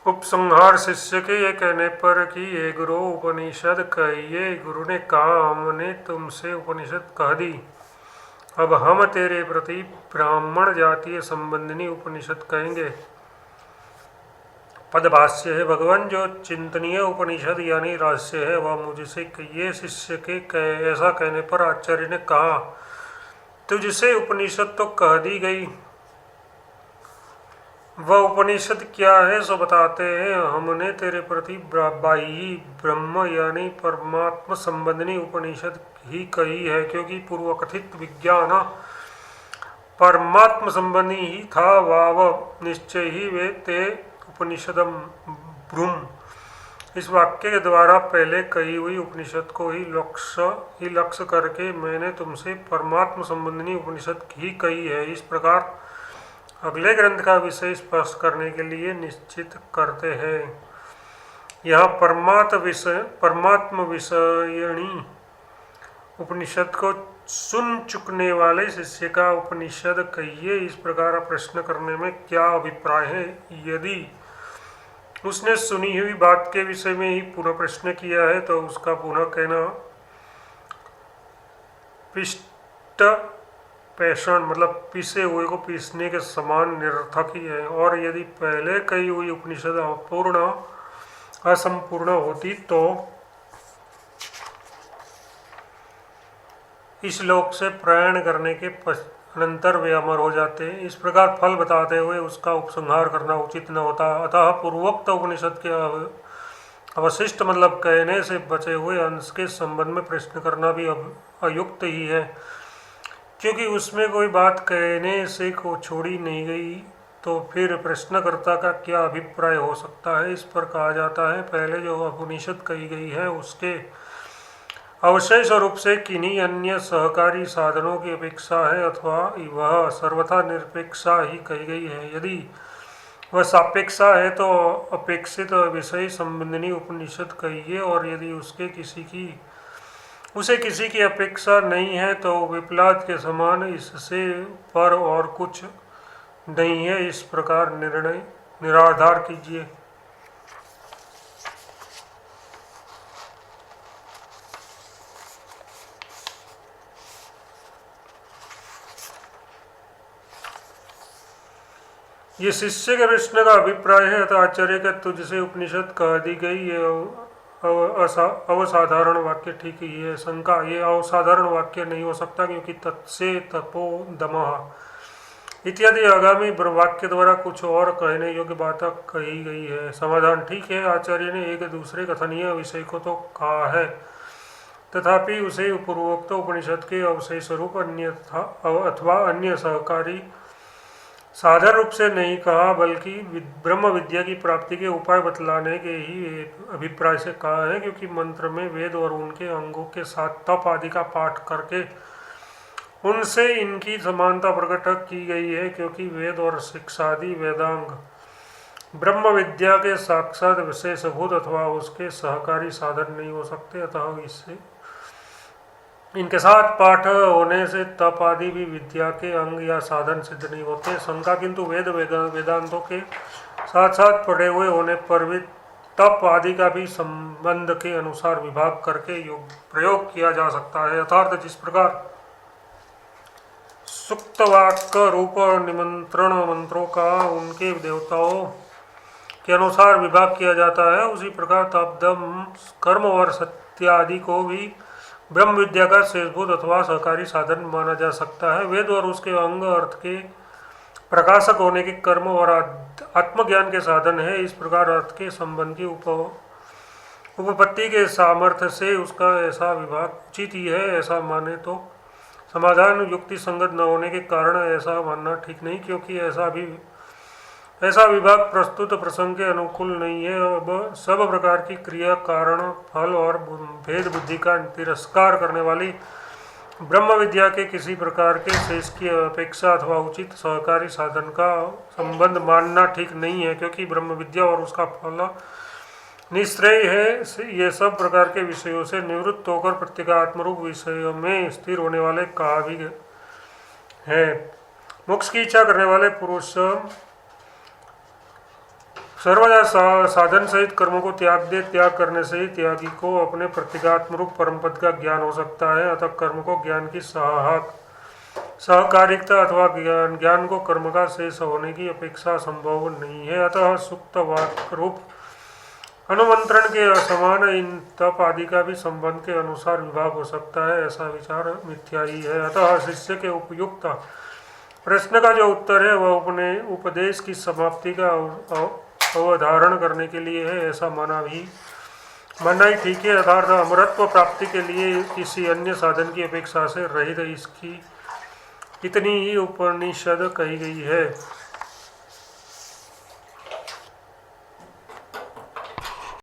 उपसंहार शिष्य के ये कहने पर कि ये गुरु उपनिषद कहिए। गुरु ने कहा, हमने तुमसे उपनिषद कह दी, अब हम तेरे प्रति ब्राह्मण जातीय संबंधिनी उपनिषद कहेंगे। पदभाष्य है, भगवान जो चिंतनीय उपनिषद यानी रहस्य है वह मुझसे कहिए। शिष्य के ऐसा कहने पर आचार्य ने कहा, तुझसे उपनिषद तो कह दी गई, वह उपनिषद क्या है सो बताते हैं। हमने तेरे प्रति बाह्य ब्रह्म यानी परमात्मा संबंधिनी उपनिषद ही कही है, क्योंकि पूर्व कथित विज्ञान परमात्मा संबंधी ही था। वाव निश्चय ही वे ते उपनिषदम ब्रूम। इस वाक्य के द्वारा पहले कही हुई उपनिषद को ही लक्ष्य करके मैंने तुमसे परमात्मा संबंधिनी उपनिषद ही कही है। इस प्रकार अगले ग्रंथ का विषय स्पष्ट करने के लिए निश्चित करते हैं। यहाँ परमात्मा विषयणी उपनिषद को सुन चुकने वाले शिष्य का उपनिषद कहिए, इस प्रकार प्रश्न करने में क्या अभिप्राय है। यदि उसने सुनी हुई बात के विषय में ही पुनः प्रश्न किया है तो उसका पुनः कहना पिष्ट पेषण मतलब पीसे हुए को पीसने के समान निरर्थक ही है। और यदि पहले कही हुई उपनिषद अपूर्ण असंपूर्ण होती तो इस लोक से प्रयाण करने के अनंतर वे अमर हो जाते। इस प्रकार फल बताते हुए उसका उपसंहार करना उचित न होता। अतः पूर्वोक्त उपनिषद के अवशिष्ट मतलब कहने से बचे हुए अंश के संबंध में प्रश्न करना भी अयुक्त ही है, क्योंकि उसमें कोई बात कहने से को छोड़ी नहीं गई तो फिर प्रश्नकर्ता का क्या अभिप्राय हो सकता है। इस पर कहा जाता है, पहले जो उपनिषद कही गई है उसके अवशेष रूप से किन्हीं अन्य सहकारी साधनों की अपेक्षा है अथवा वह सर्वथा निरपेक्षा ही कही गई है। यदि वह सापेक्षा है तो अपेक्षित विषय संबंधिनी उपनिषद कहिए, और यदि उसे किसी की अपेक्षा नहीं है तो विप्लाद के समान इससे पर और कुछ नहीं है। इस प्रकार निर्णय निराधार कीजिए। ये शिष्य के प्रश्न का अभिप्राय है। अतः आचार्य का तुझसे उपनिषद कह दी गई, ये अवसाधारण वाक्य ठीक ही है। शंका, ये असाधारण वाक्य नहीं हो सकता, क्योंकि तत्से तपो दमः इत्यादि आगामी वाक्य द्वारा कुछ और कहने योग्य बात कही गई है। समाधान, ठीक है, आचार्य ने एक दूसरे कथनीय विषय को तो कहा है, तथापि उसे पूर्वोक्त उपनिषद के अवशेष रूप अथवा अन्य सहकारी साधारण रूप से नहीं कहा, बल्कि ब्रह्म विद्या की प्राप्ति के उपाय बतलाने के ही अभिप्राय से कहा है। क्योंकि मंत्र में वेद और उनके अंगों के साथ तप आदि का पाठ करके उनसे इनकी समानता प्रकट की गई है, क्योंकि वेद और शिक्षादि वेदांग ब्रह्म विद्या के साक्षात विशेषभूत अथवा उसके सहकारी साधन नहीं हो सकते। अतः इससे इनके साथ पाठ होने से तप आदि भी विद्या के अंग या साधन सिद्ध नहीं होते। शंका, किंतु वेदांतों के साथ साथ पढ़े हुए होने पर भी तप आदि का भी संबंध के अनुसार विभाग करके प्रयोग किया जा सकता है। यथार्थ जिस प्रकार सुक्तवाक रूप निमंत्रण मंत्रों का उनके देवताओं के अनुसार विभाग किया जाता है, उसी प्रकार तप दम कर्म और सत्य आदि को भी ब्रह्म विद्या का शेषभूत अथवा सहकारी साधन माना जा सकता है। वेद और उसके अंग अर्थ के प्रकाशक होने के कर्म और आत्मज्ञान के साधन है। इस प्रकार अर्थ के संबंध की उपपत्ति के सामर्थ्य से उसका ऐसा विभाग उचित ही है। ऐसा माने तो समाधान युक्ति संगत न होने के कारण ऐसा मानना ठीक नहीं, क्योंकि ऐसा विभाग प्रस्तुत प्रसंग के अनुकूल नहीं है। अब सब प्रकार की क्रिया कारण फल और भेद बुद्धि का तिरस्कार करने वाली ब्रह्म विद्या के किसी प्रकार के शेष की अपेक्षा अथवा उचित सहकारी साधन का संबंध मानना ठीक नहीं है, क्योंकि ब्रह्म विद्या और उसका फल निश्रेय है। ये सब प्रकार के विषयों से निवृत्त होकर प्रत्येगात्मरूप विषय में स्थिर होने वाले कहा भी है। मोक्ष की इच्छा करने वाले पुरुष सर्वदा साधन सहित कर्मों को त्याग दे, त्याग करने से ही त्यागी को अपने प्रतीकात्म रूप परम पद का ज्ञान हो सकता है। अतः कर्म को ज्ञान की सहकारिकता अथवा ज्ञान को कर्म का शेष होने की अपेक्षा संभव नहीं है। अतः सुक्त वाक्य रूप अनुमंत्रण के समान इन तप आदि का भी संबंध के अनुसार विभाग हो सकता है, ऐसा विचार मिथ्या ही है। अतः शिष्य के उपयुक्त प्रश्न का जो उत्तर है वह अपने उपदेश की समाप्ति का अवधारण करने के लिए है, ऐसा मानना ही ठीक है। अर्थात अमरत्व प्राप्ति के लिए किसी अन्य साधन की अपेक्षा से रहित इसकी इतनी ही उपनिषद कही गई है।